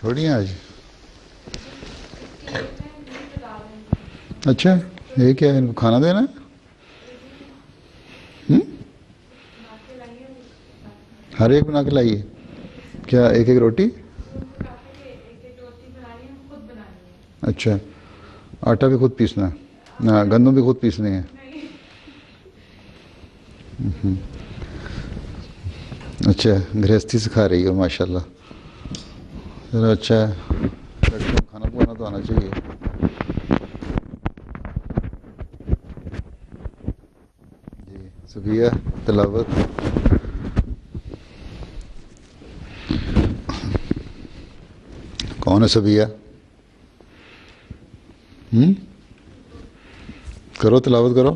थोड़ी हैं आज। अच्छा, ये क्या है, इनको खाना देना है? हर एक बना के लाइए। क्या एक एक रोटी? अच्छा, आटा भी खुद पीसना है ना, गंदम भी खुद पीसने हैं? अच्छा, गृहस्थी सिखा रही हो माशाल्लाह। चलो अच्छा है, खाना पकाना तो आना चाहिए। जी सुबिया तिलावत। कौन है सुबिया? करो तिलावत करो।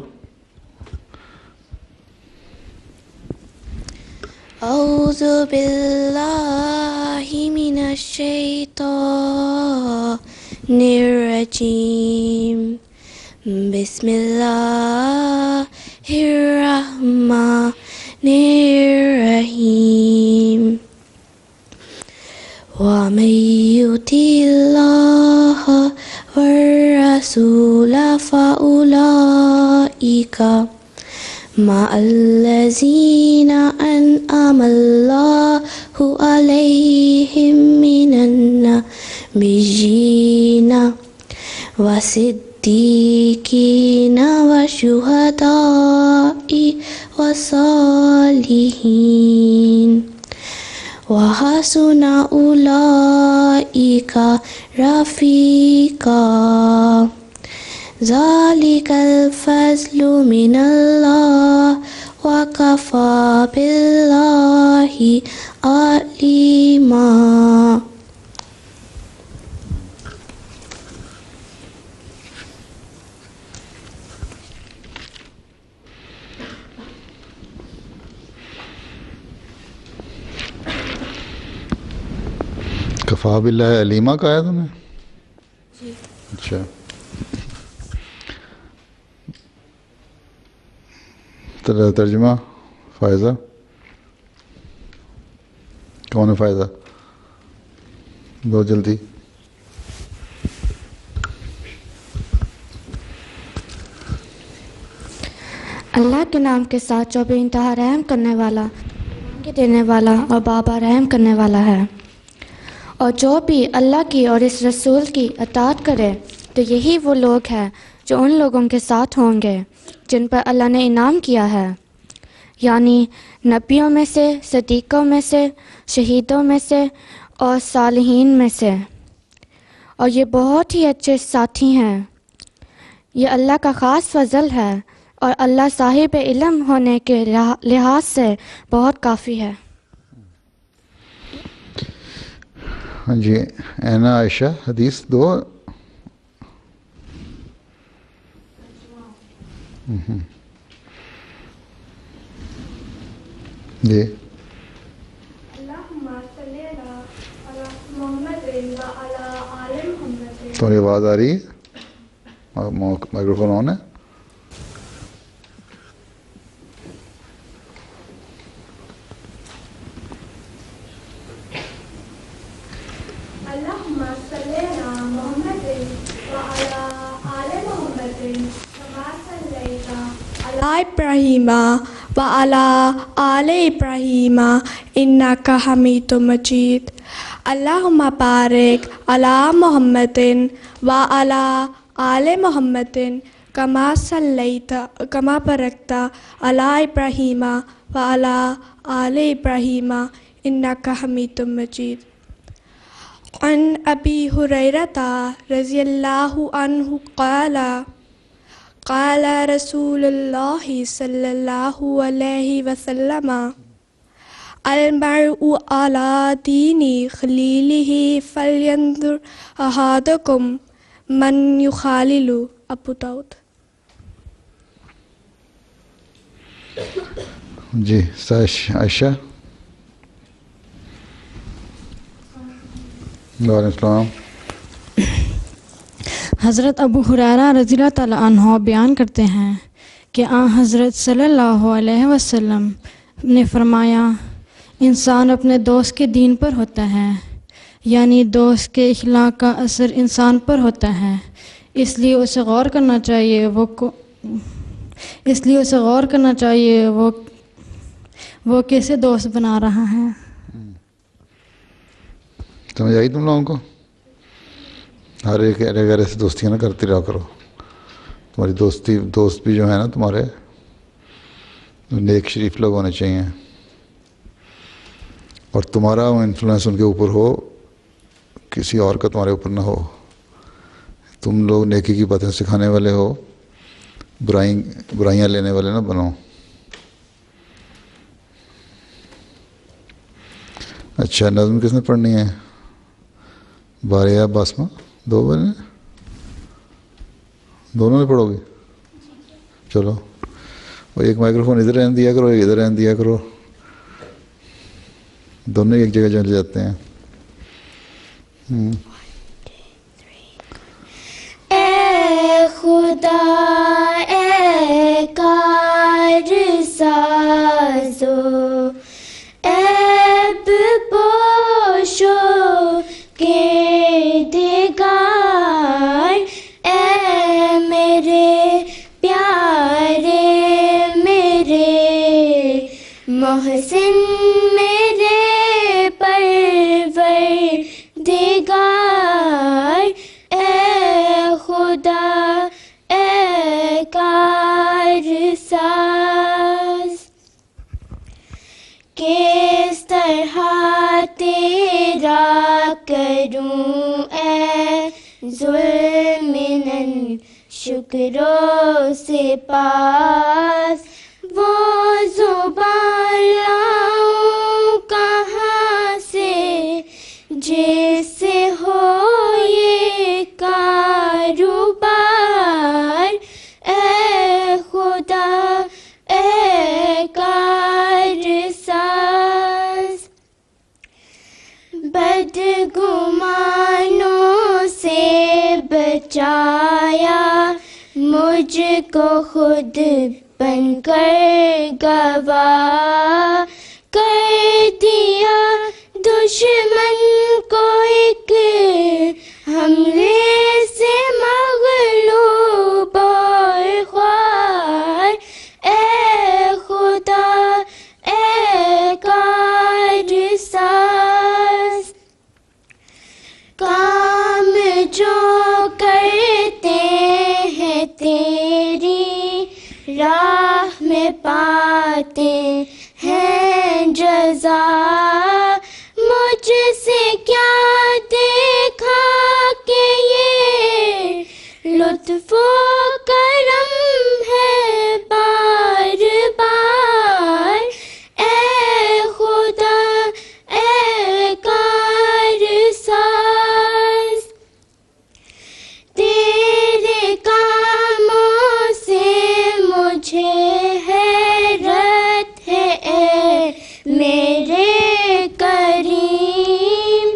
औज़ु बिल्लाहि मिनश शैतानिर रजीम। बिस्मिल्लाहिर रहमानिर रहीम। वमन युतिल्लाह वर्रसूला फउलाइका मअल्लज़ीना अनअमल्लाहु अलैहिम मिनन नबिय्यीना वसिद्दीकीना वशुहदाई वसालिहीन वहसुना उलाइका रफ़ीक़ा। ज़ालिकल फ़ज़्लु मिनल्लाह वकफ़ा बिल्लाहि अलीमा। कफ़ा बिल्लाहि अलीमा का है तुम्हें? अच्छा, तर्जुमा फ़ायज़ा। कौन है फ़ायज़ा? बहुत जल्दी। अल्लाह के नाम के साथ जो बेइंतहा रहम करने वाला, के देने वाला और बाबा रहम करने वाला है। और जो भी अल्लाह की और इस रसूल की अताअत करे तो यही वो लोग हैं जो उन लोगों के साथ होंगे जिन पर अल्लाह ने इनाम किया है, यानी नबियों में से, सदीक़ों में से, शहीदों में से और सालिहीन में से। और ये बहुत ही अच्छे साथी हैं। ये अल्लाह का ख़ास फजल है और अल्लाह साहिब इल्म होने के लिहाज से बहुत काफ़ी है। हाँ जी, ऐना आयशा हदीस दो। जी तुम्हारी आवाज़ आ रही है? माइक्रोफोन ऑन है? इब्राहीमा व अला आले इब्राहीमा इन्नका हमीदुम मजीद। अल्लाहुम्मा बारिक अला मुहम्मदिन व अला आले मुहम्मदिन कमा सल्लैता कमा बरकता अला इब्राहीमा व अला आले इब्राहीमा इन्नका हमीदुम मजीद। अन अबी हुरैरता रज़ियल्लाहु अन्हु क़ाला क़ाला रसूलुल्लाहि सल्लल्लाहु अलैहि वसल्लम अल-मर्उ अला दीनी खलीलिही फल्यंजुर अहादुकुम मन युखालिलु। अबू दाऊद। जी आयशा। वालेकुम। हज़रत अबू हुरैरा रज़ियल्लाहु ताला अन्हु बयान करते हैं कि हज़रत सल्लल्लाहु अलैहि वसल्लम ने फरमाया, इंसान अपने दोस्त के दीन पर होता है। यानी दोस्त के इखलाक का असर इंसान पर होता है, इसलिए उसे गौर करना चाहिए वो कैसे दोस्त बना रहा है। समझ आई तुम लोगों को? हर एक अगर ऐसे दोस्तियाँ ना करते रहा करो। तुम्हारी दोस्त भी जो है ना तुम्हारे, नेक शरीफ लोग होने चाहिए, और तुम्हारा इन्फ्लुएंस उनके ऊपर हो, किसी और का तुम्हारे ऊपर ना हो। तुम लोग नेकी की बातें सिखाने वाले हो, बुराइयां लेने वाले ना बनो। अच्छा, नज़्म किसने पढ़नी है? बारे या बासमा? दो बने, दोनों ने पढ़ोगे? चलो, और एक माइक्रोफोन इधर रहने दिया करो, एक इधर रहने दिया करो, दोनों एक जगह चले जाते हैं। ए खुदा ए कारसाज़ो ऐब पोशो किरदिगार, ए मेरे प्यारे मेरे मोहसिन मेरे परवरदिगार, ए खुदा ए कारसाज़ किस तरह तेरा करूं ए ज़ुल्मिनन शुक्रों से पास, वो ज़ुबान लाऊं कहाँ से जिससे हो ये कारोबार, ए खुदा ए कारसाज़ बदगुमानों से बचाया मुझको खुद बनकर गवाह कर दिया, दुश्मन को एक हमले से मग़लूब और ख्वार, ए खुदा ए कारसाज़ काम जो करते हैं तेरी राह में पाते हैं जज़ा, मुझसे क्या देखा कि ये लुत्फ़ करम है बार बार, ए खुदा ए कारसाज़ तेरे कामों से मुझे हैरत है, ए मेरे करीम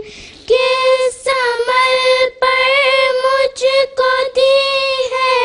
किस अमल पर मुझको दी है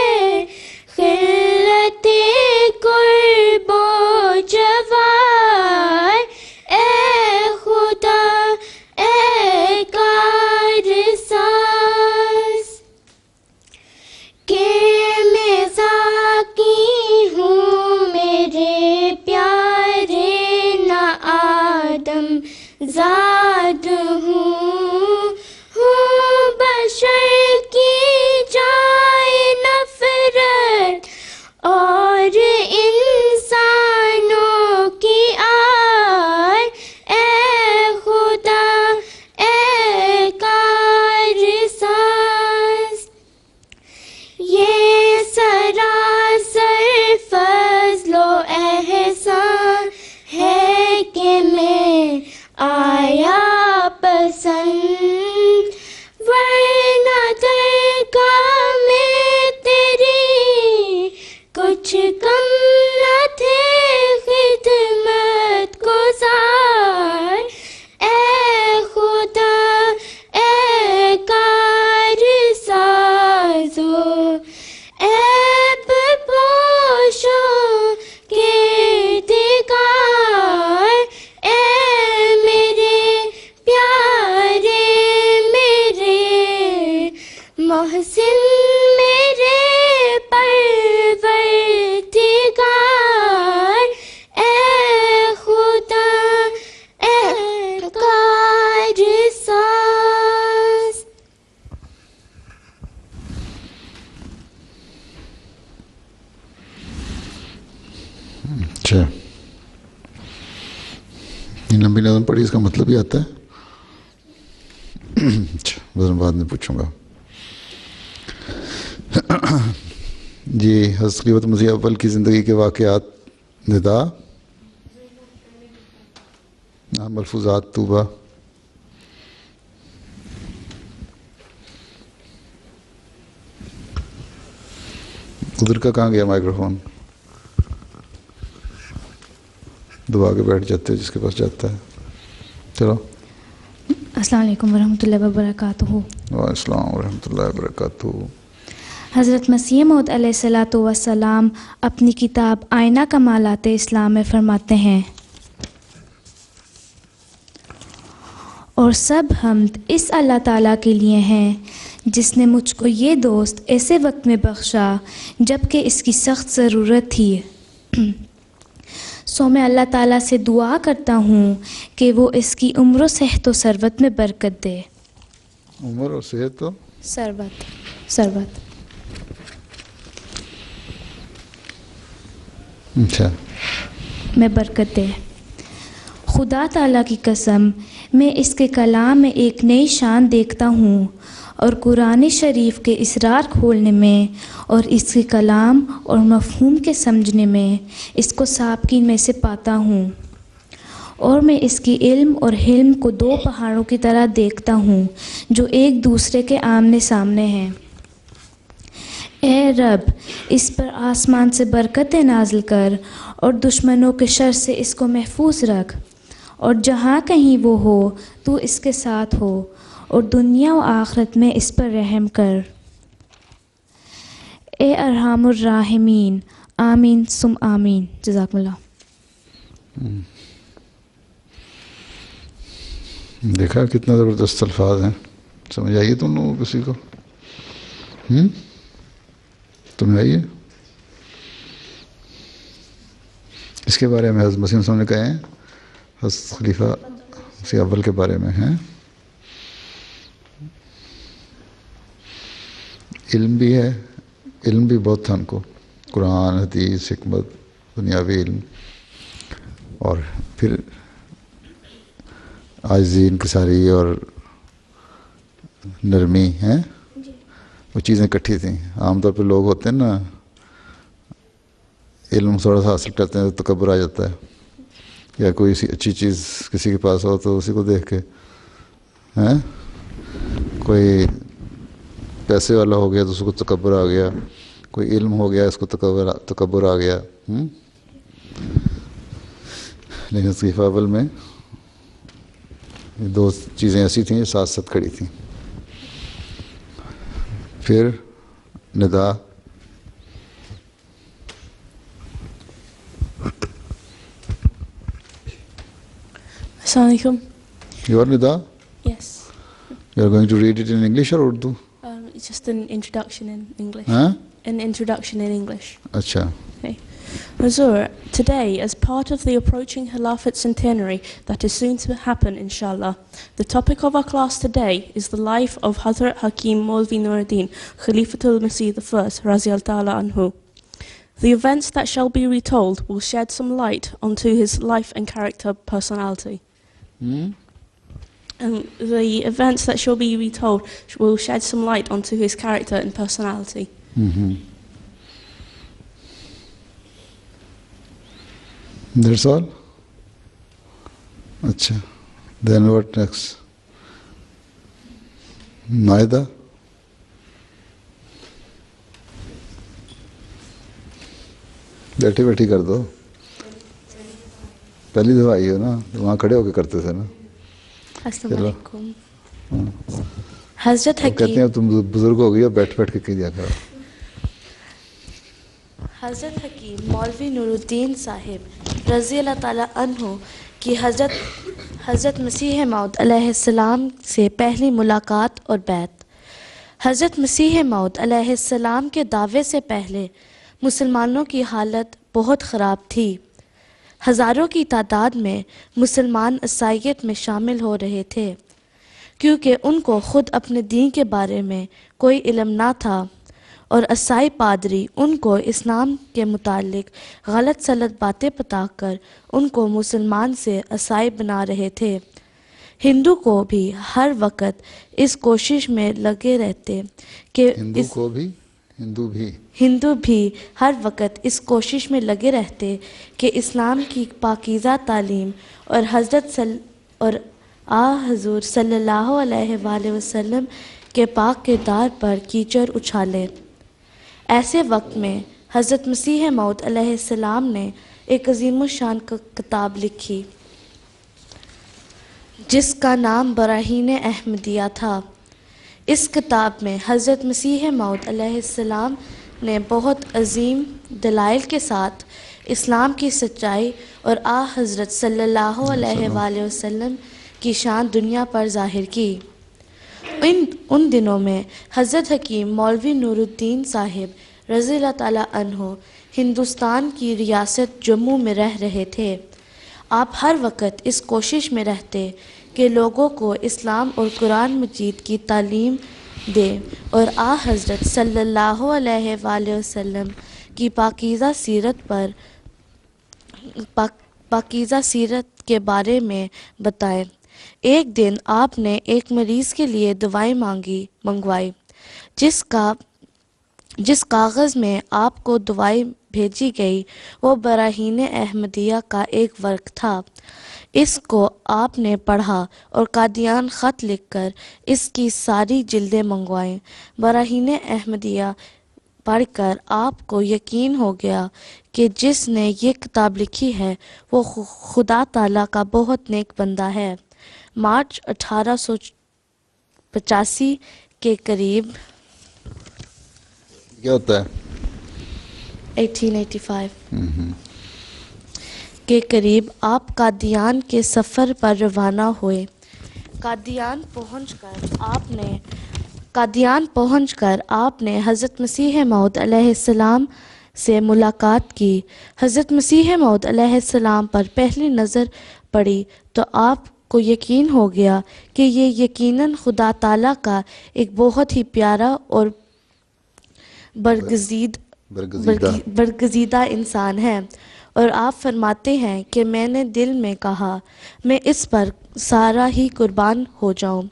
सिल मेरे परवरदिगार, ए खुदा ए कारसाज। अच्छा, ये लंबी नज़म पढ़ी, इसका मतलब ही आता है? अच्छा, बस बाद में पूछूंगा। जी, हज़रत खलीफत मसीह अव्वल की ज़िंदगी के वाक़यात, निदा, मलफूज़ात तूबा। उधर का कहाँ गया माइक्रोफोन? दबा के बैठ जाते हो जिसके पास जाता है। चलो। अस्सलाम वालेकुम वरहमतुल्लाहि वबरकातुहू। अस्सलाम वरहमतुल्लाहि वबरकातुहू। हज़रत मसीह मौद अलैहिस्सलातु वस्सलाम अपनी किताब आईना कमालाते इस्लाम में फरमाते हैं, और सब हम्द इस अल्लाह ताला के लिए हैं जिसने मुझको ये दोस्त ऐसे वक्त में बख्शा जबकि इसकी सख्त ज़रूरत थी। सो मैं अल्लाह ताला से दुआ करता हूँ कि वो इसकी उम्र और सेहत व सरवत में बरकत दे। उम्र और सेहत तो सरवत अच्छा में बरकत दे। खुदा ताला की कसम, मैं इसके कलाम में एक नई शान देखता हूँ और कुरान शरीफ के इसरार खोलने में और इसके कलाम और मफ़हूम के समझने में इसको साबकीन में से पाता हूँ, और मैं इसकी इल्म और हिल्म को दो पहाड़ों की तरह देखता हूँ जो एक दूसरे के आमने सामने हैं। ए रब, इस पर आसमान से बरकतें नाज़िल कर और दुश्मनों के शर से इसको महफूज रख, और जहाँ कहीं वो हो तू इसके साथ हो, और दुनिया और आखिरत में इस पर रहम कर। ए अरहमुर राहिमीन, आमीन सुम आमीन। जज़ाकुमुल्लाह। देखा कितना ज़बरदस्त अल्फाज हैं। समझ आइए तुम लोगों को, किसी को? तुम्हें आइए? इसके बारे में हज़रत मसीह ने कहे हैं, हज़रत खलीफा मसीह अव्वल के बारे में हैं, इल्म भी है, इल्म भी बहुत था उनको, कुरान, हदीस, हिकमत, दुनियावी इल्म, और फिर आजिज़ी, इनकिसारी और नरमी हैं, वो चीज़ें इकट्ठी थी। आमतौर पर लोग होते हैं ना, इल्म थोड़ा सा हासिल करते हैं तो तकब्बुर आ जाता है, या कोई अच्छी चीज़ किसी के पास हो तो उसी को देख के, हैं, कोई पैसे वाला हो गया तो उसको तकब्बुर आ गया, कोई इल्म हो गया इसको तकब्बुर आ गया। लेकिन खलीफा अव्वल में ये दो चीज़ें ऐसी थीं जो साथ साथ खड़ी थीं। फिर Nida, Assalamu alaikum. your nida, Yes. you are going to read it in English or Urdu? It's just an introduction in English. Huh? An introduction in English. अच्छा, Okay. Hazur, today, as part of the approaching Khilafat centenary that is soon to happen, inshallah, the topic of our class today is the life of Hazrat Hakim Maulvi Nuruddin, Khalifatul Masih I, Razial Ta'ala Anhu. The events that shall be retold will shed some light onto his life and character personality. And the events that shall be retold will shed some light onto his character and personality. That's all? अच्छा, then what next? मायदा, बैठी बैठी कर दो, पहली दफा आई हो ना, तो वहाँ खड़े होके करते थे ना। Assalamu alaikum. हज़रत वो कहते हकीम हैं तुम बुजुर्ग हो गई हो, बैठ बैठ के किया करो। हज़रत हकीम मौलवी नूरुद्दीन साहिब रज़ी अल्लाह ताला अन्हु की हज़रत मसीह मौद अलैहिस्सलाम से पहली मुलाकात और बैत। हज़रत मसीह मौद अलैहिस्सलाम के दावे से पहले मुसलमानों की हालत बहुत ख़राब थी। हज़ारों की तादाद में मुसलमान ईसाईयत में शामिल हो रहे थे, क्योंकि उनको ख़ुद अपने दीन के बारे में कोई इल्म ना था और ईसाई पादरी उनको इस्लाम के मुतालिक गलत सलत बातें बताकर उनको मुसलमान से ईसाई बना रहे थे। हिंदू को भी हर वक्त इस कोशिश में लगे रहते कि हिंदू भी हर वक्त इस कोशिश में लगे रहते कि इस्लाम की पाकीज़ा तालीम और हज़ूर सल्लल्लाहु अलैहि वसल्लम के पाक किरदार पर कीचड़ उछालें। ऐसे वक्त में हज़रत मसीह मौद अलैहिस्सलाम ने एक अज़ीमुश्शान किताब लिखी जिसका नाम बराहीन अहमदिया था। इस किताब में हज़रत मसीह मौद अलैहिस्सलाम ने बहुत अजीम दलाइल के साथ इस्लाम की सच्चाई और हज़रत सल्लल्लाहु अलैहि वसल्लम की शान दुनिया पर ज़ाहिर की। उन दिनों में हज़रत हकीम मौलवी नूरुद्दीन साहिब रज़ियल्लाहु ताला अन्हो हिंदुस्तान की रियासत जम्मू में रह रहे थे। आप हर वक्त इस कोशिश में रहते कि लोगों को इस्लाम और कुरान मजीद की तालीम दे और हज़रत सल्लल्लाहु अलैहि वसल्लम की पाकीज़ा सीरत के बारे में बताएं। एक दिन आपने एक मरीज़ के लिए दवाई मंगवाई। जिस कागज़ में आपको दवाई भेजी गई वो बराहीन अहमदिया का एक वर्क था। इसको आपने पढ़ा और कादियान ख़त लिखकर इसकी सारी जिल्दें मंगवाईं। बराहीन अहमदिया पढ़कर आपको यकीन हो गया कि जिसने ये किताब लिखी है वो खुदा ताला का बहुत नेक बंदा है। मार्च 1885 के करीब क्या होता है 1885 के करीब आप कादियान के सफ़र पर रवाना हुए। कादियान पहुंचकर आपने हज़रत मसीह मौद अलैहिस्सलाम से मुलाकात की। हज़रत मसीह मौद अलैहिस्सलाम पर पहली नज़र पड़ी तो आपको यकीन हो गया कि ये यकीनन खुदा ताला का एक बहुत ही प्यारा और बरगज़ीदा इंसान है। और आप फरमाते हैं कि मैंने दिल में कहा मैं इस पर सारा ही कुर्बान हो जाऊं।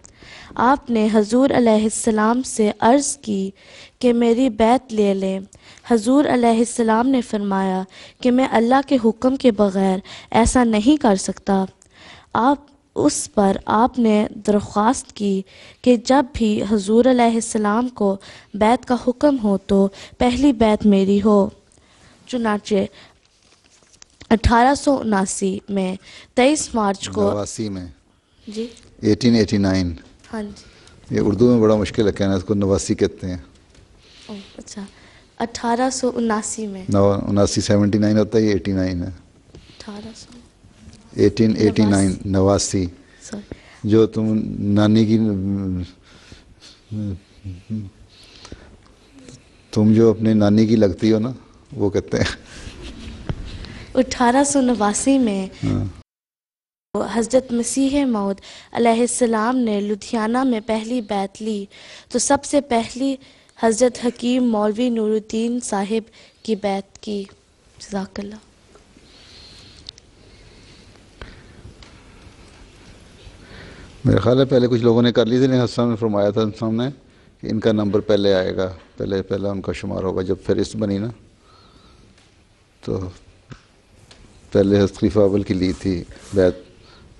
आपने हजूर अलैहिस्सलाम से अर्ज़ की कि मेरी बैत ले लें। हजूर अलैहिस्सलाम ने फरमाया कि मैं अल्लाह के हुक्म के बग़ैर ऐसा नहीं कर सकता। उस पर आपने दरख्वास्त की कि जब भी हजूर अलैहिस्सलाम को बैत का हुक्म हो तो पहली बैत मेरी हो। चुनाचे 1879 में 23 मार्च को नवासी में जी 1889 हाँ जी ये उर्दू में बड़ा मुश्किल है कहना, इसको नवासी कहते हैं। ओह अच्छा 1879 में 79 होता है, ये 89 है। 1889 नवासी। सॉरी जो तुम नानी की तुम जो अपने नानी की लगती हो ना वो कहते हैं। 1889 में हज़रत मसीह मौद अलैहिस्सलाम ने लुधियाना में पहली बैत ली तो सबसे पहली हज़रत हकीम मौलवी नूरुद्दीन साहिब की बैत की। जज़ाकल्लाह। मेरा ख्याल है पहले कुछ लोगों ने कर ली थी, लेकिन हसन ने फरमाया था सामने कि इनका नंबर पहले आएगा, पहले उनका शुमार होगा। जब फहरिस्त बनी ना तो पहले हज़रत खलीफा अव्वल की ली थी बैत।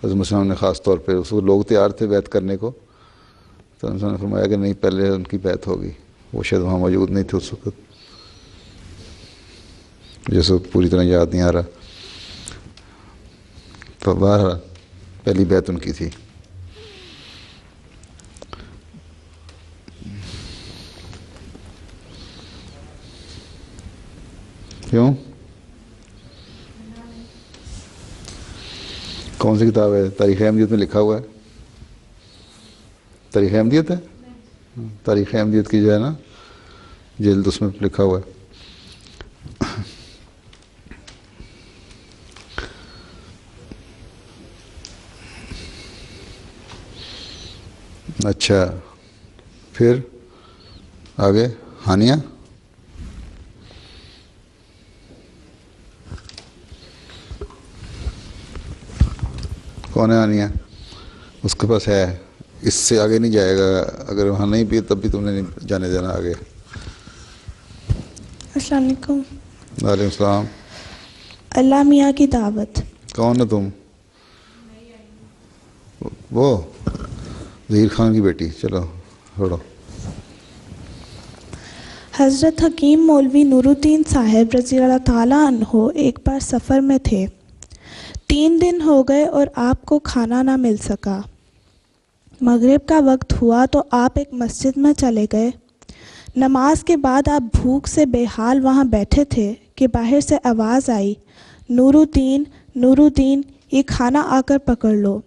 हज़रत मुसलमान ने ख़ास तौर पे उसको लोग तैयार थे बैत करने को, तो उन्होंने फरमाया कि नहीं पहले उनकी बैत होगी। वो शायद वहाँ मौजूद नहीं थे उस वक्त, जैसे पूरी तरह याद नहीं आ रहा। तो बहरहाल पहली बैत उनकी थी। क्यों? कौन सी किताब है? तारीख़ अहमदियत में लिखा हुआ है। तारीख़ अहमदियत है तारीख़ अहमदियत की जो है ना जिल्द, उसमें लिखा हुआ है। अच्छा, फिर आगे हानिया। कौन है हानिया? उसके पास है, इससे आगे नहीं जाएगा। अगर वहाँ नहीं पिए तब भी तुमने नहीं जाने देना आगे। अस्सलाम वालेकुम। वालेकुम सलाम। अल्लाह मियाँ की दावत। कौन है तुम? वो ज़हीर खान की बेटी। चलो छोड़ो। हज़रत हकीम मौलवी नूरुद्दीन साहब रज़ी अल्लाह ताला अन्हो एक बार सफ़र में थे। 3 दिन हो गए और आपको खाना ना मिल सका। मगरिब का वक्त हुआ तो आप एक मस्जिद में चले गए। नमाज के बाद आप भूख से बेहाल वहाँ बैठे थे कि बाहर से आवाज़ आई, नूरुद्दीन नूरुद्दीन, ये खाना आकर पकड़ लो।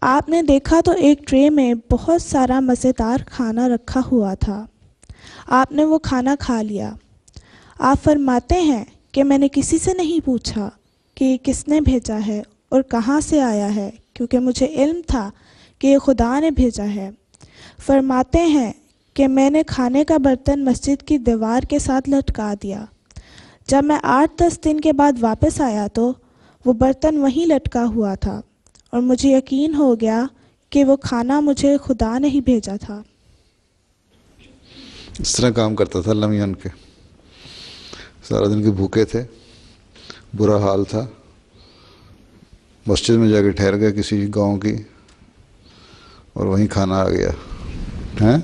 आपने देखा तो एक ट्रे में बहुत सारा मज़ेदार खाना रखा हुआ था। आपने वो खाना खा लिया। आप फरमाते हैं कि मैंने किसी से नहीं पूछा कि ये किसने भेजा है और कहाँ से आया है, क्योंकि मुझे इल्म था कि ये खुदा ने भेजा है। फरमाते हैं कि मैंने खाने का बर्तन मस्जिद की दीवार के साथ लटका दिया। जब मैं 8-10 दिन के बाद वापस आया तो वो बर्तन वहीं लटका हुआ था और मुझे यकीन हो गया कि वो खाना मुझे खुदा ने ही भेजा था। इस तरह काम करता था अल्लाह मियां के। सारा दिन के भूखे थे, बुरा हाल था। मस्जिद में जाके ठहर गए किसी गांव की, और वहीं खाना आ गया हैं।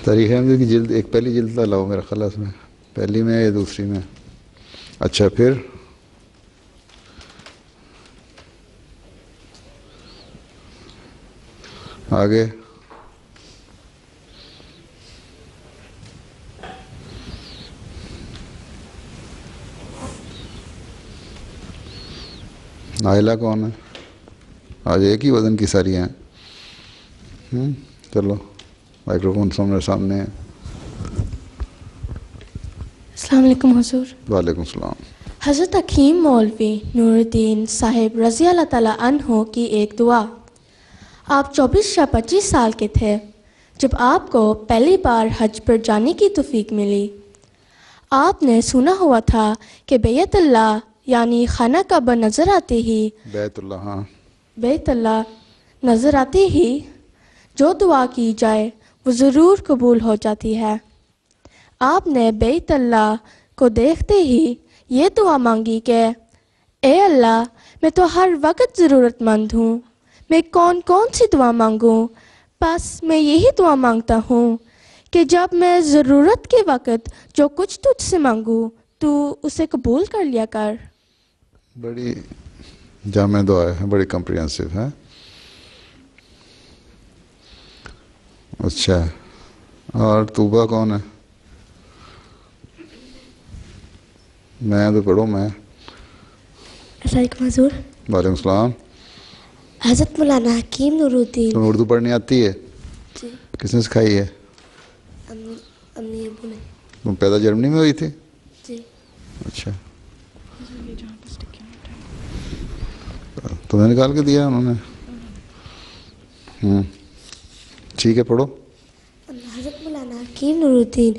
तारीख़ अहमदियत की जिल्द, एक पहली जिल्द लाओ मेरा ख्याल में, पहली में या दूसरी में। अच्छा, फिर आगे नाइला कौन है? आज एक ही वज़न की सारी हैं। चलो माइक्रोफोन सामने है। अस्सलाम वालेकुम हुजूर। वालेकुम सलाम। हज़रत हकीम मौलवी नूरुद्दीन साहिब रज़ी अल्लाह ताला अन्हो की एक दुआ। आप 24 या 25 साल के थे जब आपको पहली बार हज पर जाने की तौफीक मिली। आपने सुना हुआ था कि बैतुल्लाह यानी खाना काबा नज़र आते ही, बैतुल्लाह, हाँ, बैतुल्लाह नज़र आते ही जो दुआ की जाए वो ज़रूर कबूल हो जाती है। आपने बैतुल्लाह को देखते ही ये दुआ मांगी कि ए अल्लाह, मैं तो हर वक्त ज़रूरतमंद हूँ, मैं कौन कौन सी दुआ मांगूँ? बस मैं यही दुआ मांगता हूँ कि जब मैं ज़रूरत के वक्त जो कुछ तुझसे मांगूँ तू उसे कबूल कर लिया कर। बड़ी जामे दुआ है, बड़ी कम्प्रिहेंसिव है। अच्छा, और तूबा कौन है? मैं तो पढ़ो मैं। अस्सलाम हुजूर। वालेकुम सलाम। हज़रत मौलाना हकीम नूरुद्दीन। तुम्हें उर्दू पढ़नी आती है? जी। किसने सिखाई है? अम्मी अबू ने। तुम पैदा जर्मनी में हुई थी? जी। अच्छा, तुम्हें निकाल के दिया उन्होंने? ठीक है, पढ़ो। हज़रत मौलाना हकीम नूरुद्दीन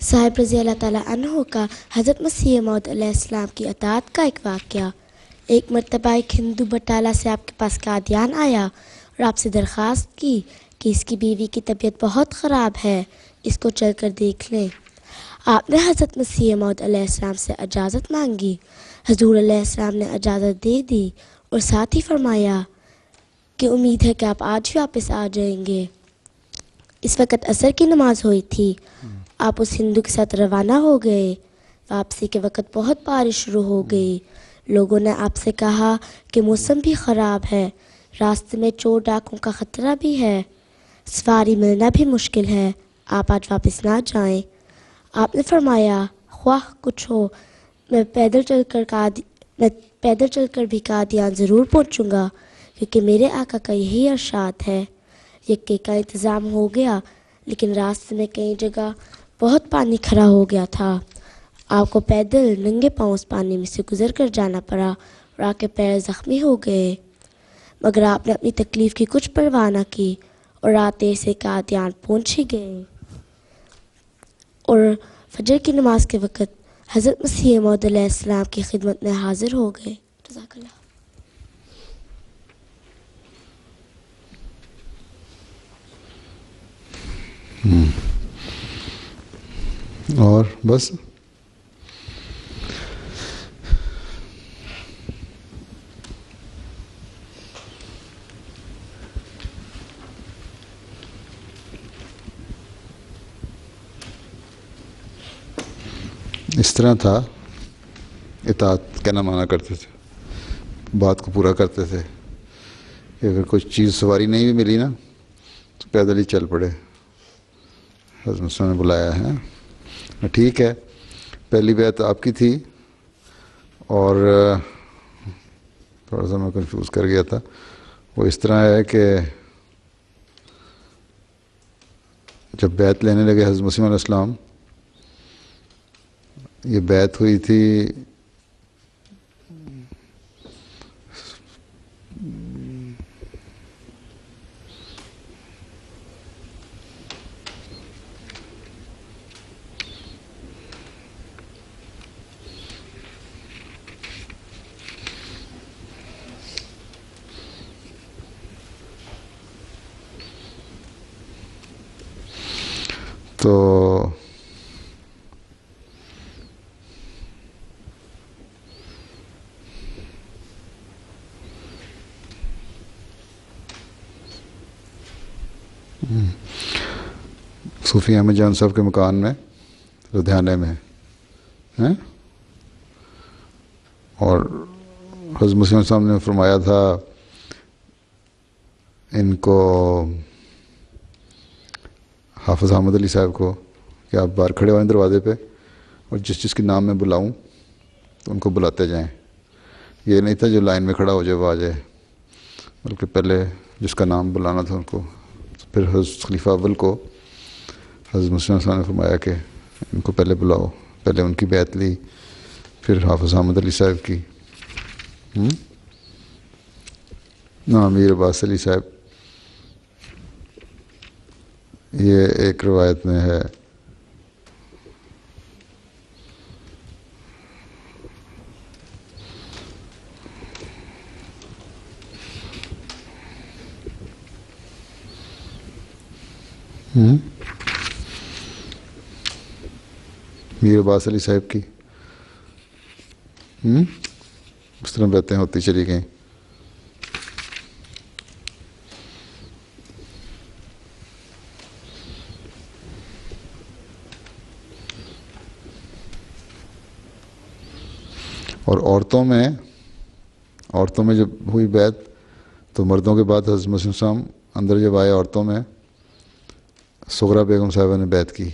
साहिब रज़ी अल्लाह ताला अन्हो का हज़रत मसीह मौद अलैहिस्सलाम की अताअत का एक वाक़या। एक मरतबा एक हिंदू बटाला से आपके पास कादियान आया और आपसे दरख्वास्त की कि इसकी बीवी की तबीयत बहुत ख़राब है, इसको चल कर देख लें। आपने हज़रत मसीह मौद अलैहिस्सलाम से इजाज़त मांगी। हजूर अलैहिस्सलाम ने इजाज़त दे दी और साथ ही फरमाया कि उम्मीद है कि आप आज ही वापस आ जाएंगे। इस वक्त असर की नमाज हुई थी। आप उस हिंदू के साथ रवाना हो गए। वापसी के वक्त बहुत बारिश शुरू हो गई। लोगों ने आपसे कहा कि मौसम भी ख़राब है, रास्ते में चोर डाकुओं का ख़तरा भी है, सवारी मिलना भी मुश्किल है, आप आज वापस ना जाएं। आपने फरमाया ख्वाह कुछ हो, मैं पैदल चलकर भी कादियान ज़रूर पहुंचूंगा, क्योंकि मेरे आका का यही इरशाद है। यक्के का इंतज़ाम हो गया, लेकिन रास्ते में कई जगह बहुत पानी खड़ा हो गया था। आपको पैदल नंगे पाँव उस पानी में से गुजर कर जाना पड़ा और आपके पैर ज़ख्मी हो गए, मगर आपने अपनी तकलीफ़ की कुछ परवाह न की और रात देर से कादियान पहुंच ही गए। और फजर की नमाज के वक़्त हज़रत मसीह मौऊद अलैहिस्सलाम की खिदमत में हाज़िर हो गए। जज़ाकल्लाह। और बस इस तरह था। इताअत कहना माना करते थे, बात को पूरा करते थे कि अगर कोई चीज़ सवारी नहीं भी मिली ना तो पैदल ही चल पड़े। हज़रत मुहम्मद ने बुलाया है, ठीक है। पहली बैत आपकी थी और थोड़ा सा मैं कंफ्यूज कर गया था। वो इस तरह है कि जब बैत लेने लगे हज़रत मसीह अलैहिस्सलाम, ये बैत हुई थी तो सूफी अहमद जान साहब के मकान में लुधियाने में हैं, और हज़रत मुहम्मद साहब ने फरमाया था इनको, हाफ़िज़ अहमद अली साहब को, कि आप बाहर खड़े हुए दरवाज़े पे और जिस जिसके नाम मैं बुलाऊं तो उनको बुलाते जाएं। ये नहीं था जो लाइन में खड़ा हो जाए वो आ जाए, बल्कि पहले जिसका नाम बुलाना था उनको। फिर हज़रत खलीफा अव्वल को हज़रत मुहम्मद साहब ने फरमाया कि इनको पहले बुलाओ, पहले उनकी बैत ली, फिर हाफ़िज़ अहमद अली साहब की, ना मीर अब्बास अली साहब। ये एक रवायत में है। मीर अब्बास अली साहब की उस तरह बातें होती चली गई। और औरतों में जब हुई बैत तो मर्दों के बाद हज़रत मसीह साहब अंदर जब आए, औरतों में सुगरा बेगम साहिबा ने बैत की।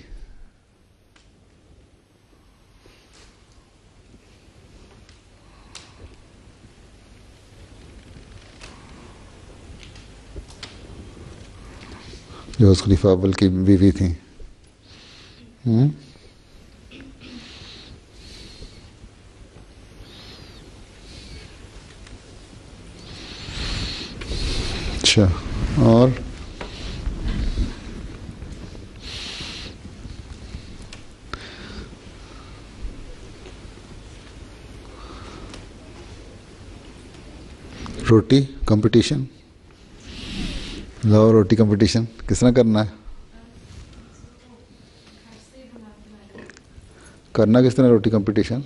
जो उस खलीफा अव्वल की बीवी थी। अच्छा, और रोटी कंपटीशन, लाओ रोटी कंपटीशन किस तरह करना है? करना किस तरह रोटी कंपटीशन?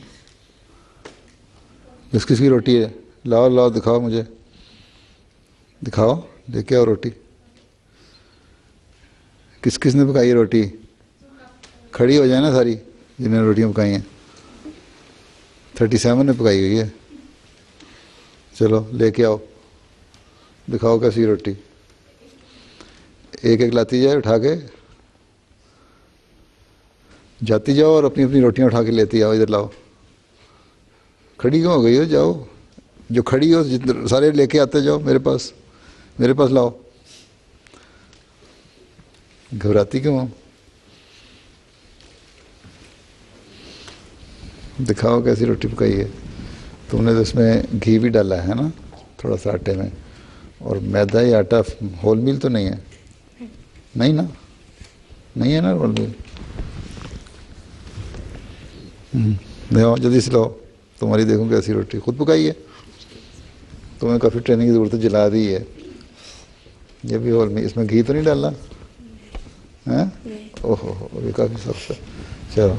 किस किस की रोटी है? लाओ लाओ दिखाओ, मुझे दिखाओ, लेके आओ रोटी। किस किस ने पकाई है रोटी? खड़ी हो जाए ना सारी जिन्होंने रोटियां पकाई हैं। 37 ने पकाई हुई है। चलो लेके आओ, दिखाओ कैसी रोटी। एक एक लाती जाए उठा के, जाती जाओ और अपनी अपनी रोटियां उठा के लेती आओ। इधर लाओ, खड़ी क्यों हो गई हो? जाओ, जो खड़ी हो जितने सारे लेके आते जाओ मेरे पास लाओ। घबराती क्यों हो? दिखाओ कैसी रोटी पकाई है। तुमने तो इसमें घी भी डाला है ना, थोड़ा सा आटे में, और मैदा या आटा होल मील तो नहीं है? नहीं ना, नहीं है ना होल मील। देखो जल्दी से लाओ, तुम्हारी देखूं कैसी रोटी। खुद पकाई है? तुम्हें काफ़ी ट्रेनिंग की ज़रूरत है, जला दी है। ये भी होल मील, इसमें घी तो नहीं डाला है? ओहो ये काफ़ी सख्त है। चलो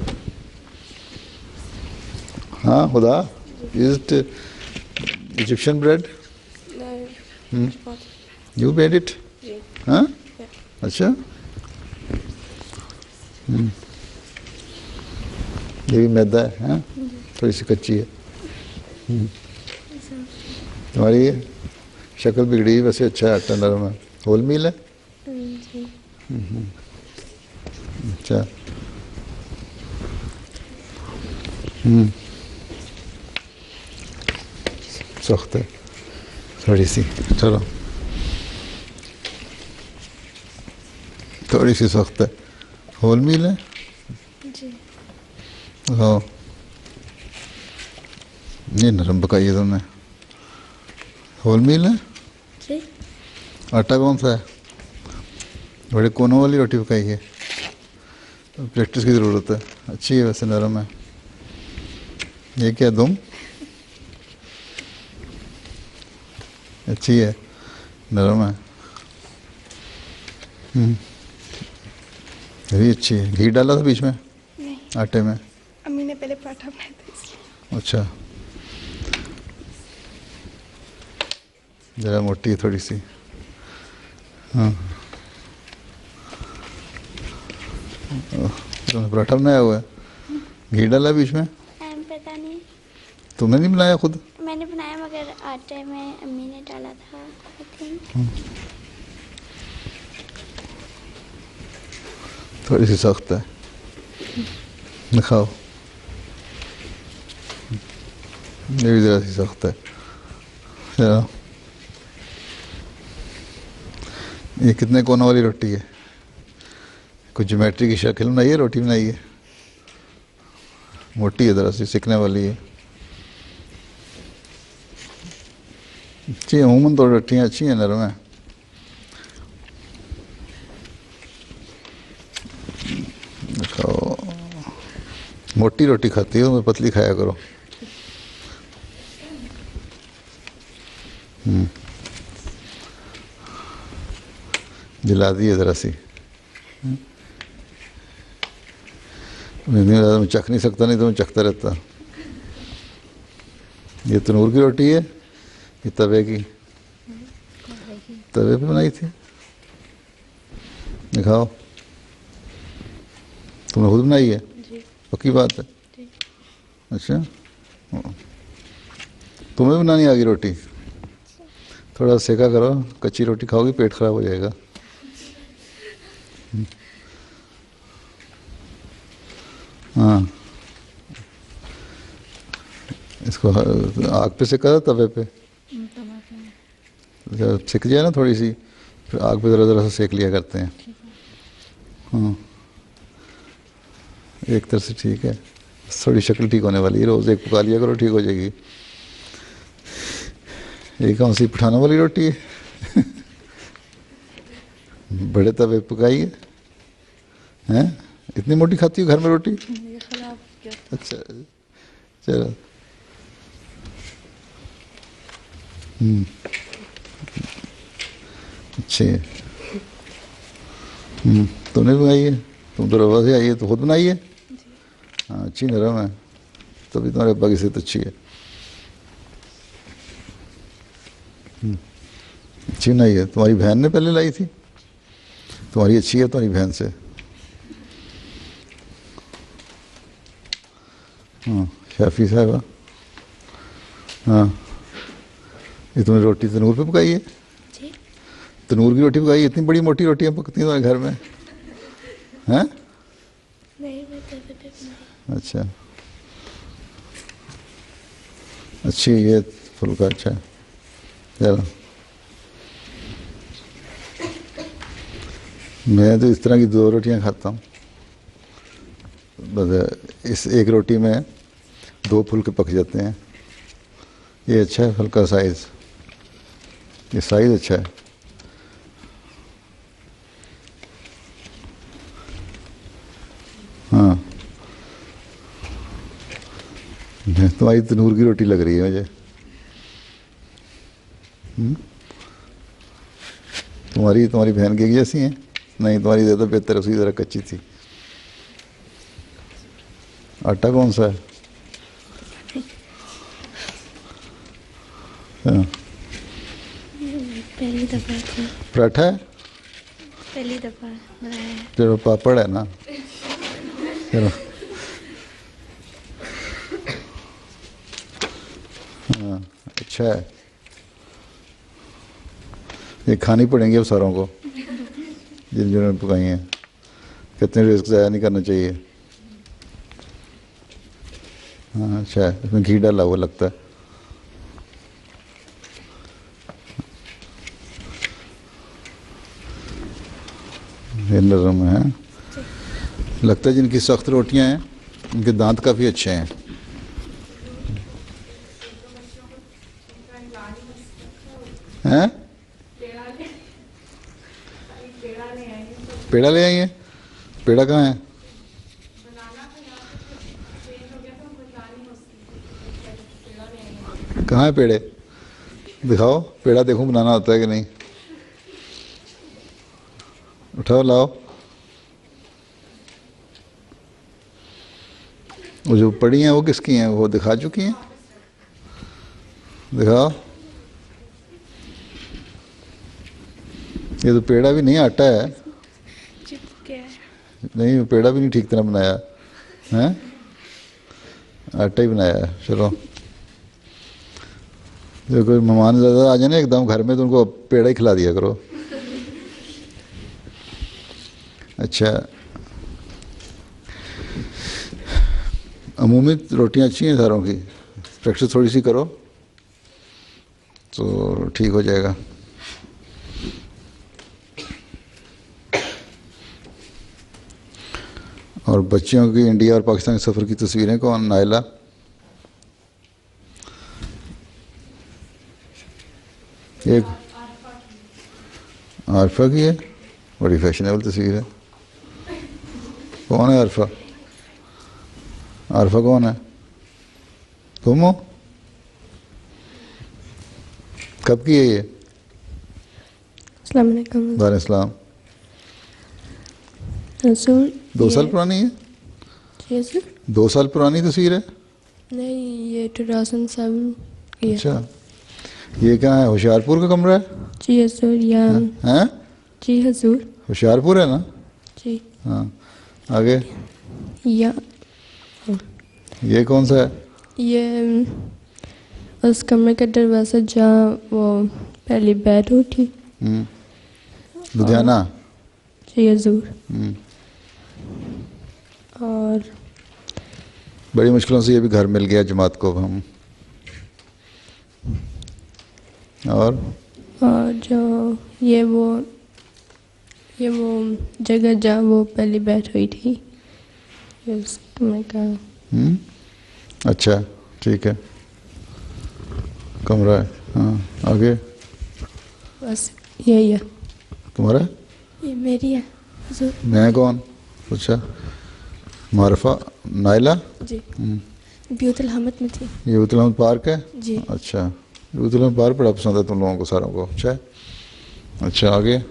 हाँ खुदा, is it Egyptian bread? You made it? हाँ अच्छा। ये भी मैदा है हाँ? थोड़ी सी कच्ची है। तुम्हारी शक्ल बिगड़ी वैसे, अच्छा है, आटा नरम है। होल मील है? अच्छा सख्त है थोड़ी सी, चलो थोड़ी सी सख्त है। होल मील है? हाँ ये नरम पकाई है तुमने। होल मील है? आटा कौन सा है? बड़े कोनों वाली रोटी पकाई है। प्रैक्टिस की ज़रूरत है। अच्छी है वैसे, नरम है। ये क्या दुम? अच्छी है, नरम है। ये भी अच्छी है। घी डाला था बीच में? नहीं। आटे में? अम्मी ने पहले पराठा बनाया था इसलिए। अच्छा ज़रा मोटी है थोड़ी सी। हाँ तुमने पराठा बनाया हुआ है? घी डाला बीच में? पता नहीं, तुमने नहीं बनाया खुद? मैंने बनाया मगर आटे में अम्मी ने डाला था आई थिंक। थोड़ी सी सख्त है, दिखाओ। ये भी ज़रा सी सख्त है। चलो ये कितने कोनों वाली रोटी है? कुछ ज्योमेट्री की शक्ल बनाई है, रोटी बनाई है? मोटी है ज़रा सी, सिकने वाली है। अच्छी है, अमूमन तो रोटियाँ अच्छी हैं, नरम है। दिखाओ, मोटी रोटी खाती हो, पतली खाया करो। जला दी है ज़रा सी। मैं चख नहीं सकता, नहीं तो मैं चखता रहता। ये तनूर की रोटी है, ये तवे की? तवे पे बनाई थी? दिखाओ। तुमने खुद बनाई है? पक्की बात है? अच्छा तुम्हें बनानी आ गई रोटी? थोड़ा सेका करो, कच्ची रोटी खाओगी पेट खराब हो जाएगा। हाँ इसको आग पे सेका, तवे पे? जब सिक जाए ना थोड़ी सी, फिर आग पे ज़रा ज़रा सा सेक लिया करते हैं। हाँ एक तरह से ठीक है, थोड़ी शक्ल ठीक होने वाली है। रोज़ एक पका लिया करो, ठीक हो जाएगी। ये कौन सी पठानों वाली रोटी है? बड़े तवे पकाई है हैं? इतनी मोटी खाती हो घर में रोटी? अच्छा चलो। अच्छी है। तुमने बनाई है? तुम तो रवा से आई है, तो खुद बनाई है? हाँ अच्छी नरम है, तभी तुम्हारे अब्बा की सेहत अच्छी है। अच्छी बनाई है। तुम्हारी बहन ने पहले लाई थी? तुम्हारी अच्छी है तुम्हारी बहन से? हाँ शाफी साहबा। हाँ ये तुमने रोटी तनूर पे पकाई है? जी। तनूर की रोटी पकाई है? इतनी बड़ी मोटी रोटियाँ पकती हैं तुम्हारे घर में हैं? नहीं, मैं तवे पे बनाई। अच्छा अच्छी ये फुल्का अच्छा है। चलो, मैं तो इस तरह की 2 रोटियां खाता हूँ। बस इस एक रोटी में 2 फुल्के पक जाते हैं। ये अच्छा है फुल्का साइज़, ये साइज़ अच्छा है। हाँ, तुम्हारी तनूर की रोटी लग रही है मुझे। तुम्हारी बहन की जैसी है? नहीं, तुम्हारी ज़्यादा बेहतर, उसकी ज़रा कच्ची थी। आटा कौन सा है? हाँ। पहली दफ़ा थी, पराठा है? पहली दफ़ा बनाया। चलो, पापड़ है ना? चलो, हाँ, अच्छा है। ये खानी पड़ेंगी अब सारों को, जिन्होंने पकाई हैं। कितने रिस्क ज़ाया नहीं करना चाहिए। हाँ, अच्छा है, इसमें घी डाला हुआ लगता है। ये नरम है, लगता है जिनकी सख्त रोटियां हैं उनके दांत काफ़ी अच्छे हैं। हैं? पेड़ा ले आई है? पेड़ा कहाँ है? कहाँ है पेड़े? दिखाओ, पेड़ा देखूं बनाना आता है कि नहीं। उठाओ, लाओ। वो जो पड़ी हैं वो किसकी हैं? वो दिखा चुकी हैं, दिखाओ। ये तो पेड़ा भी नहीं, आटा है। नहीं, पेड़ा भी नहीं ठीक तरह बनाया है, आटा ही बनाया है। चलो, जो कोई मेहमान ज़्यादा आ जाए ना एकदम घर में, तो उनको पेड़ा ही खिला दिया करो। अच्छा, अमूमी रोटियां अच्छी हैं सारों की, प्रैक्टिस थोड़ी सी करो तो ठीक हो जाएगा। और बच्चियों की इंडिया और पाकिस्तान के सफ़र की तस्वीरें कौन? नायला? एक आरफा की है, बड़ी फैशनेबल तस्वीर है। कौन है आरफा? आरफा कौन है? तुम हो? कब की है ये? अस्सलाम वालेकुम। वालेकुम सलाम। रसूल 2 साल पुरानी है? जी सर। 2 साल पुरानी तस्वीर है? नहीं, ये 2007 की है। अच्छा, ये कहाँ है? होशियारपुर का कमरा है? जी हजूर, यहाँ हैं? जी हजूर। होशियारपुर है ना? जी। हाँ, आगे। या ये कौन सा है? ये उस कमरे का दरवाज़ा जहाँ वो पहली बेड हुई थी। लुधियाना? जी हजूर। और बड़ी मुश्किलों से ये भी घर मिल गया जमात को हम। और जो ये वो जगह जहाँ वो पहली बैठ हुई थी, ये उस कमरे का। अच्छा, ठीक है, कमरा है। हाँ, आगे। बस यही है। तुम्हारा? ये मेरी है हजूर। मैं कौन? अच्छा, मारफा? नायला? जी। ब्यूतुल हमद में थी। ये ब्यूतुल हमद पार्क है? जी। अच्छा, ब्यूतुल हमद पार्क बड़ा पसंद है तुम लोगों को सारों को। अच्छा है, अच्छा, आगे।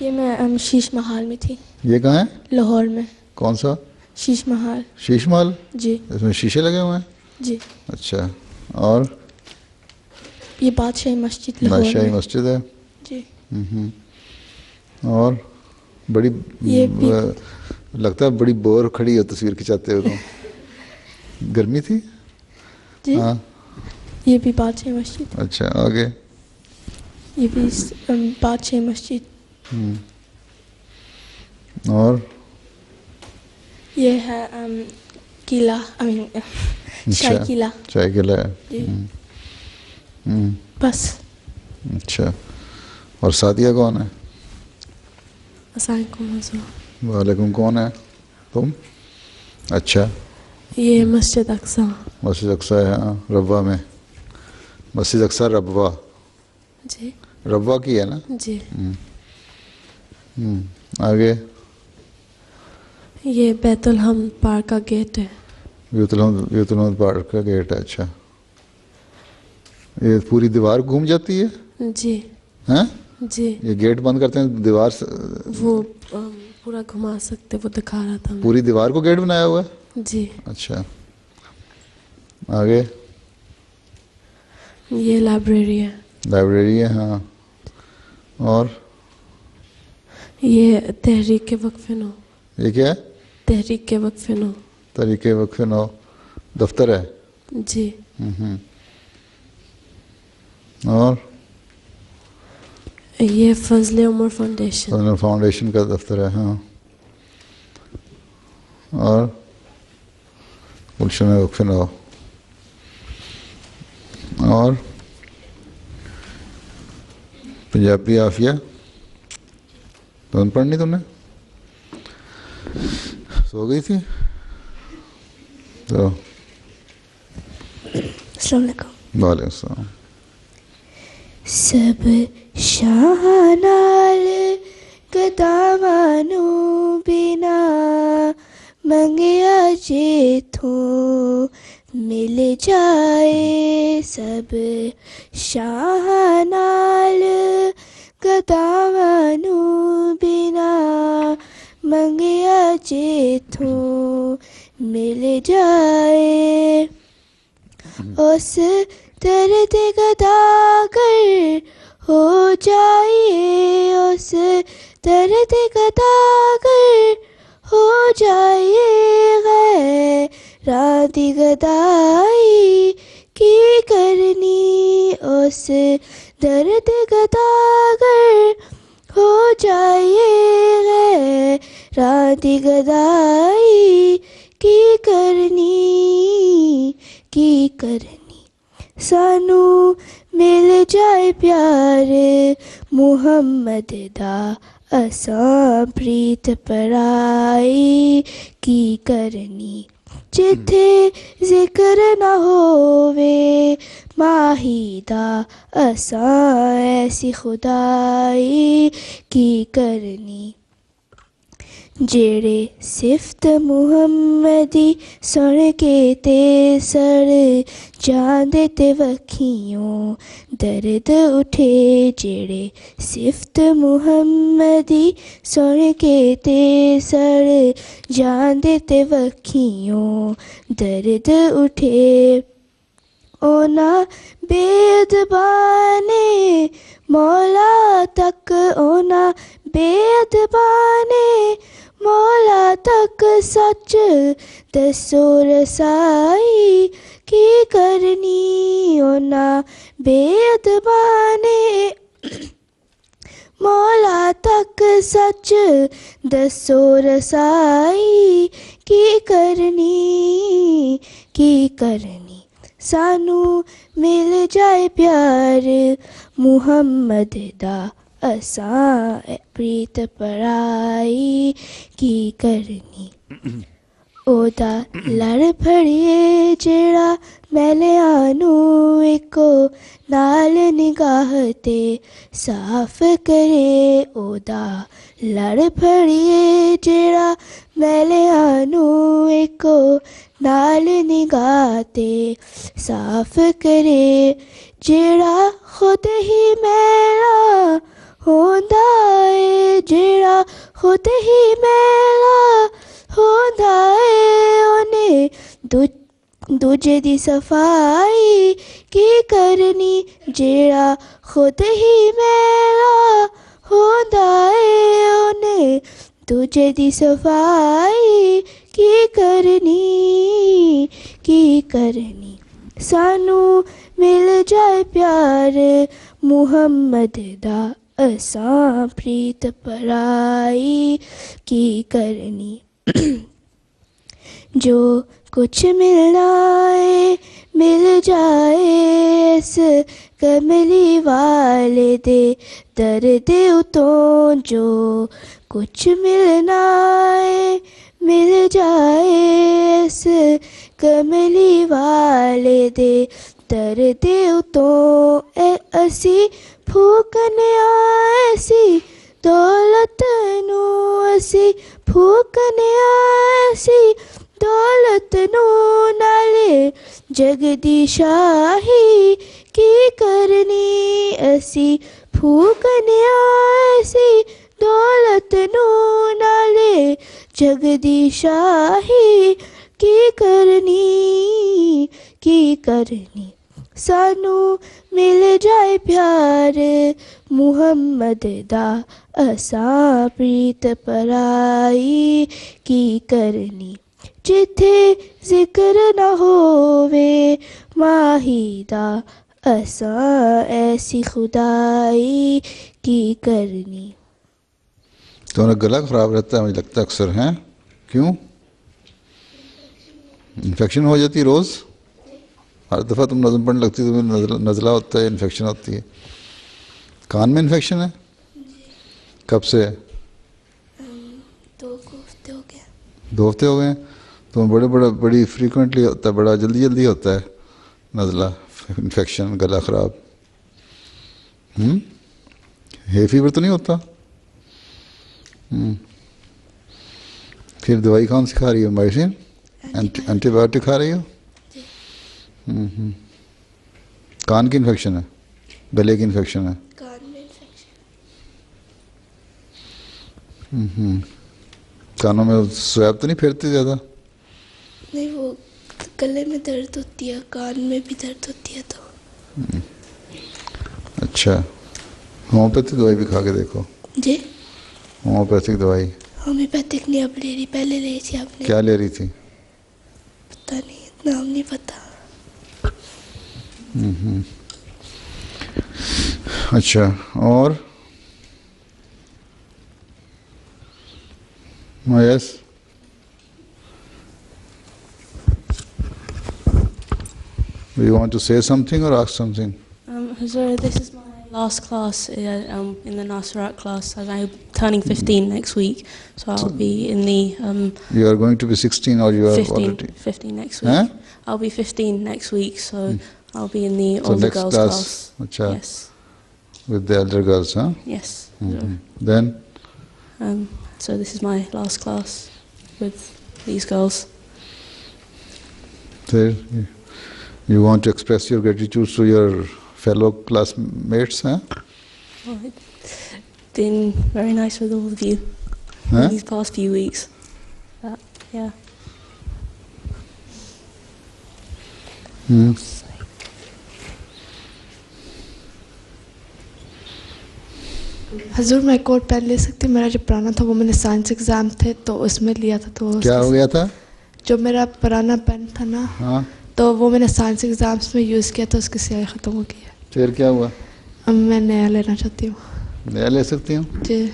ये मैं शीश महल में थी। ये कहाँ है? लाहौर में। कौन सा? शीश महल। शीश महल? जी। इसमें शीशे लगे हुए हैं? जी। अच्छा, और? ये बादशाही मस्जिद लाहौर बादशाही में। मस्जिद है? जी। और बड़ी ये लगता है बड़ी बोर खड़ी हो तस्वीर खिंचाते हो तुम। गर्मी थी? जी। हाँ, ये भी बादशाही मस्जिद। अच्छा, आगे। ये भी बादशाही मस्जिद। और ये है किला, शाही किला। शाही किला है। जी। बस। अच्छा, और सादिया कौन है? अस्सलामुअलैकुम हुजूर। वालेकुम, कौन है तुम? अच्छा, ये मस्जिद अक्सा। मस्जिद अक्सा है, हाँ, रब्वा में। मस्जिद अक्सा रब्वा, जी रब्वा की है ना? जी। आगे? ये बैतुल हम पार्क का गेट है। यूतुल पार्क का गेट है। अच्छा, ये पूरी दीवार घूम जाती है? जी हैं? जी। ये गेट बंद करते हैं दीवार से? वो पूरा घुमा सकते, वो दिखा रहा था। पूरी दीवार को गेट बनाया हुआ है? जी। अच्छा, आगे? ये लाइब्रेरी है। लाइब्रेरी है, हाँ। और ये तहरीक के वक्फे नो। ये क्या है? तहरीक के वक्फे नो। तरीके वक्फ नौ दफ्तर है? जी। और ये फजले उमर फाउंडेशन। फाउंडेशन का दफ्तर है, हाँ। और गुलशन वक्फ नौ। और पंजाबी आफिया तुम पढ़नी? तुमने सो गई थी तो? अस्सलाम वालेकुम। वालेकुम सलाम। सब शाह नाल गदावानू बिना मंगिया जेथों मिल जाए। सब शाह नाल गदावानू बिना मंगिया जेथों मिल जाए। उस दर्द गदागर हो जाइए, उस दर्द गदागर हो जाइए। राधी गदाई की करनी, उस दर्द गदागर हो जाइए। राधी गदाई की करनी सानू मिल जाए प्यार मुहम्मद दा। असां प्रीत पराई की करनी। जिथे जिक्र ना होवे माही दा, असां ऐसी खुदाई की करनी। जेड़े सिफत मुहम्मदी सुन के ते सड़ जांदे ते वखियों दर्द उठे। जेड़े सिफत मुहम्मदी सुन के ते सड़ जांदे ते वखियों दर्द उठे। ओना बेदबाने मौला तक, ओना बेदबाने मौला तक सच दसो रसाई की करनी। ओना बेदबाने मौला तक सच दसो रसाई की करनी। सानू मिल जाए प्यार मुहम्मद दा, असां प्रीत पराई की करनी। ओदा लड़ फड़िए जेड़ा मैलियां नू इको नाल निगाह ते साफ करे। ओदा लड़ फड़िए जेड़ा मैलियां नू इको नाल निगाह ते साफ करे। जेड़ा खुद ही मैला होंदा है, जेड़ा खुद ही मैला होंदा है, ओने दूजे दी सफाई की करनी। जेड़ा खुद ही मैला होंदा है, ओने दूजे दी सफाई की करनी। सानू मिल जाए प्यार मुहम्मद दा, असां प्रीत पराई की करनी। जो कुछ मिलना है मिल जाए इस कमली वाले दे दर्द तो जो कुछ मिलना है मिल जाए इस कमली वाले दे दर्द तो असी फूकने ऐसी दौलत नू असी फूकने ऐसी दौलत नू नाले जग दी शाही की करनी असी फूकने ऐसी दौलत नू नाले जग दी शाही की करनी सानू मिल जाए प्यार मुहम्मद दा असां प्रीत पराई की करनी जिथे जिक्र न होवे माही दा असां ऐसी खुदाई की करनी। तुम्हारा गला ख़राब रहता है मुझे लगता है अक्सर, हैं? क्यों? इन्फेक्शन हो जाती है रोज़? हर दफ़ा तुम नज़म पढ़ने लगती है तुम्हें नज़ला होता है, इन्फेक्शन होती है। कान में इन्फेक्शन है? कब से है? 2 हफ्ते हो गए। 2 हफ्ते हो गए? तो बड़ी फ्रीक्वेंटली होता है, बड़ा जल्दी होता है नज़ला, इन्फेक्शन, गला ख़राब। हे फीवर तो नहीं होता? फिर दवाई कौन सी खा रही हो? मेडिसिन, एंटीबायोटिक खा रही हो? कान की इन्फेक्शन है, गले की इन्फेक्शन है? कान में इन्फेक्शन। कानों में स्वैब तो नहीं फेरती ज़्यादा? नहीं, वो गले में दर्द होती है, कान में भी दर्द होती है तो। अच्छा, होम्योपैथिक दवाई भी खा के देखो। जी? होम्योपैथिक दवाई? होम्योपैथिक नहीं अब ले रही, पहले ले थी आपने। क्या ले रही थी? पता नहीं, नाम नहीं पता। अच्छा, और yes, you want to say something or ask something? Hazur, this is my last class in the Nasirat class. I'm turning 15 next week, so I'll be in the... you are going to be 16 or you are 15 next week. Huh? I'll be 15 next week, so I'll be in the So older next girls class, class. Achha. Yes. With the elder girls, huh? Yes. Then? So this is my last class with these girls. There, you want to express your gratitude to your fellow classmates, huh? Oh, it's been very nice with all of you in these past few weeks. Yeah. हजूर मैं एक और pen ले सकती हूँ? मेरा जो पुराना था वो मैंने साइंस एग्ज़ाम थे तो उसमें लिया था। तो क्या हो गया था? जो मेरा पुराना पेन था ना, हाँ, तो वो मैंने साइंस एग्ज़ाम्स में यूज़ किया था, उसकी स्याही ख़त्म हो गई है। फिर क्या हुआ? अब मैं नया लेना चाहती हूँ। नया ले सकती हूँ? जी।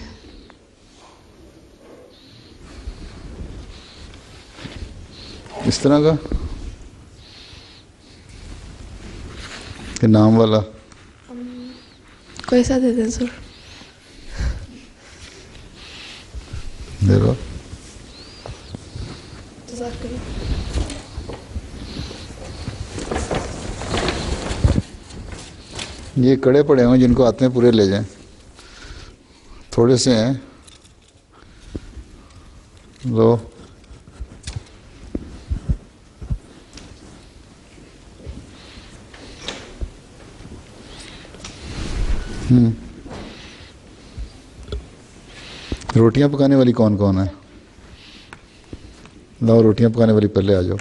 इस तरह का कि नाम वाला? कोई सा दे दें सर। दे दो। ये कड़े पड़े हों, जिनको आते हैं पूरे ले जाएं, थोड़े से हैं, लो। रोटियां पकाने वाली कौन कौन है? लाओ, रोटियां पकाने वाली पहले आ जाओ।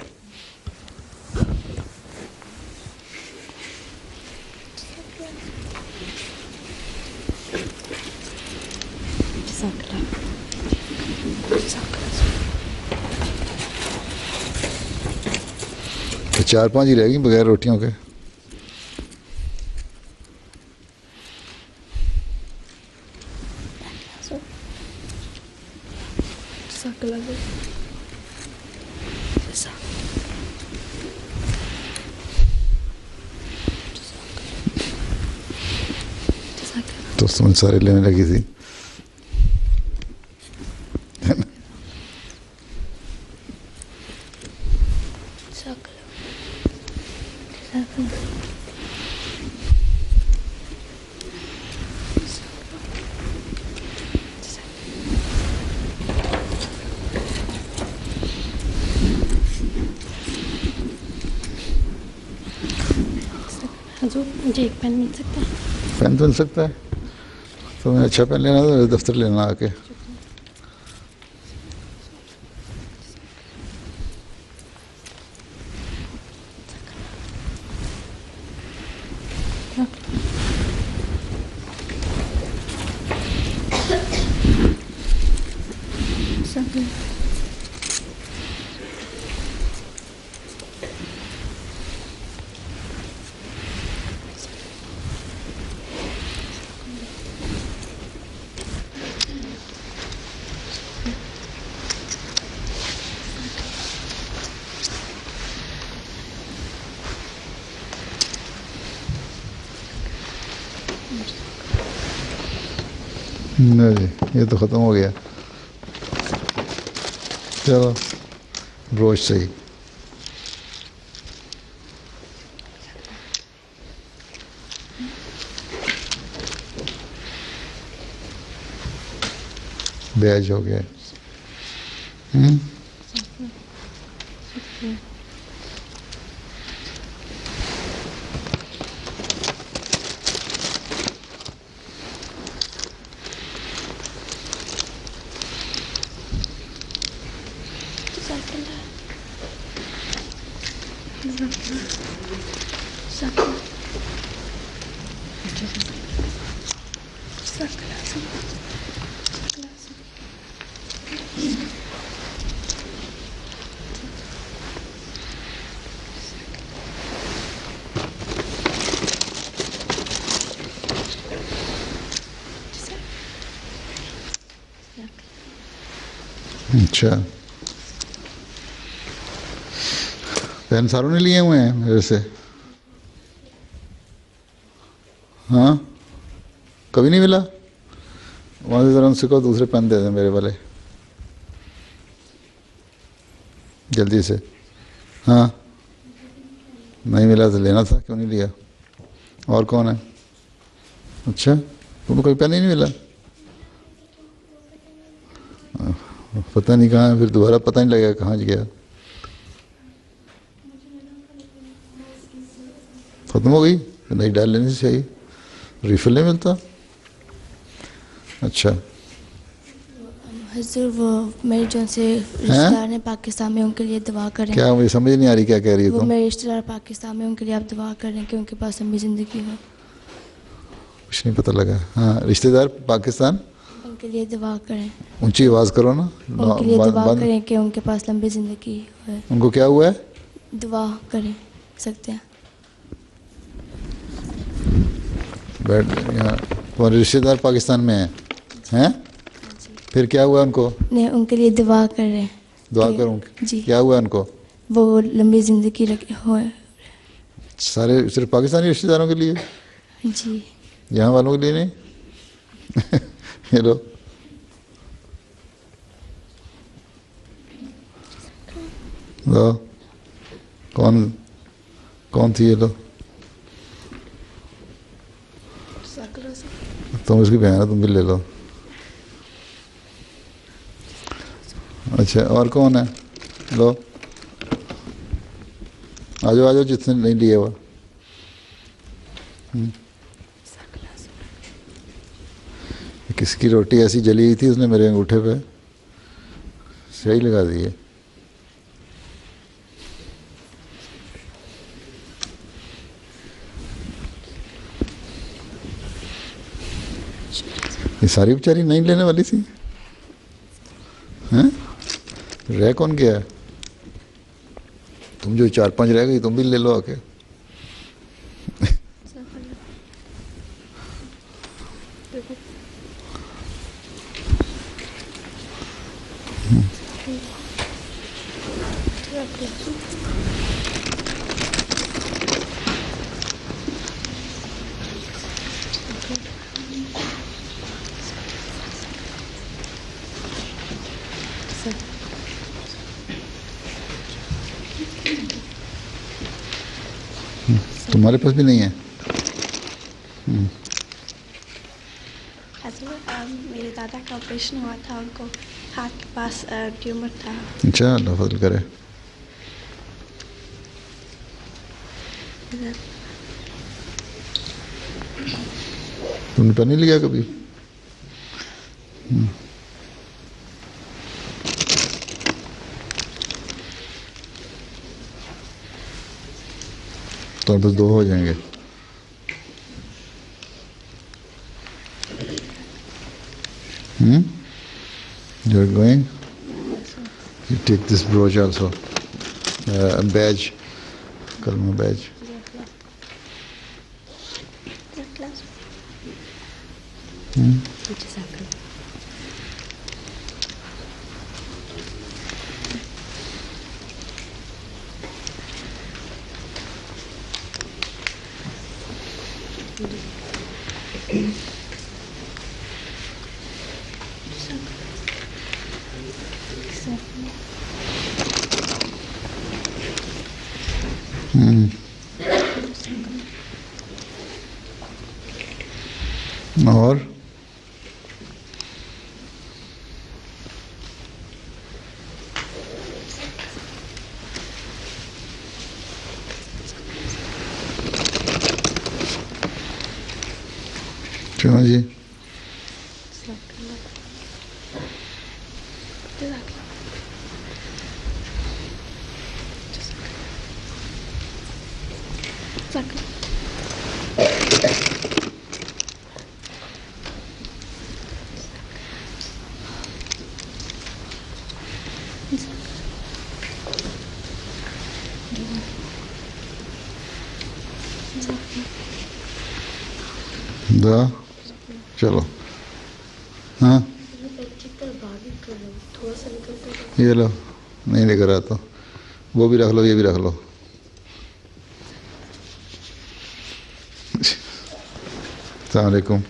तो 4-5 ही रहेगी बगैर रोटियों के। तो समझ सारे लेने लगी थी। हजूर मुझे एक पेन मिल सकता है? पेन तो मिल सकता है, तो मैं अच्छा पेन लेना तो दफ्तर लेना आके। नहीं, ये तो ख़त्म हो गया। चलो ब्रोच सही। बैज हो गया। अच्छा, पेन सारों ने लिए हुए हैं मेरे से? हाँ, कभी नहीं मिला? वहाँ से ज़रा उनसे कहो दूसरे पेन दे दें मेरे वाले, जल्दी से। हाँ, नहीं मिला तो लेना था, क्यों नहीं लिया? और कौन है? अच्छा, तुमको कोई पेन ही नहीं मिला? पता नहीं कहाँ है, फिर दोबारा पता नहीं लगेगा कहाँ गया। ख़त्म हो गई? नहीं डाल लेनी चाहिए, रिफिल नहीं मिलता। अच्छा, हजूर वो मेरे जो से रिश्तेदार ने पाकिस्तान में, उनके लिए दुआ करें। क्या मुझे समझ नहीं आ रही क्या कह रही है वो तुम? मेरे रिश्तेदार पाकिस्तान में, उनके लिए आप दुआ करें कि उनके पास लंबी ज़िंदगी हो। कुछ नहीं पता लगा। हाँ, रिश्तेदार पाकिस्तान, उनके लिए दुआ करें। ऊंची आवाज़ करो ना। उनके लिए दुआ करें कि उनके पास लंबी ज़िंदगी हो। उनको क्या हुआ है? दुआ करें सकते हैं। बैठ यहाँ, तुम्हारे रिश्तेदार पाकिस्तान में हैं? फिर क्या हुआ उनको? नहीं, उनके लिए दुआ करें। दुआ करूँ? जी। क्या हुआ उनको? वो लंबी ज़िंदगी हो। सारे सिर्फ पाकिस्तानी रिश्तेदारों के लिए? जी। यहाँ वालों के लिए नहीं? ये लो, लो, कौन थी ये? लो, तुम इसकी बहन है, तुम भी ले लो। अच्छा, और कौन है? लो, आ जाओ जिसने नहीं लिया हुआ। किसकी रोटी ऐसी जली हुई थी, उसने मेरे अंगूठे पे स्याही लगा दी है। ये सारी बेचारी नहीं लेने वाली थी हैं? रह कौन गया? तुम जो 4-5 रह गई, तुम भी ले लो आके। हमारे पास भी नहीं है। मेरे दादा का ऑपरेशन हुआ था, उनको हाथ के पास ट्यूमर था। अच्छा, अल्लाह फजल करे। तुमने पेन नहीं लिया कभी? तो बस 2 हो जाएंगे। You're going? You take this brooch also, a badge, kalma badge. और क्यों जी? दा चलो। हाँ ये लो, नहीं लेकर आता तो वो भी रख लो, ये भी रख लो। अस्सलाम वालेकुम।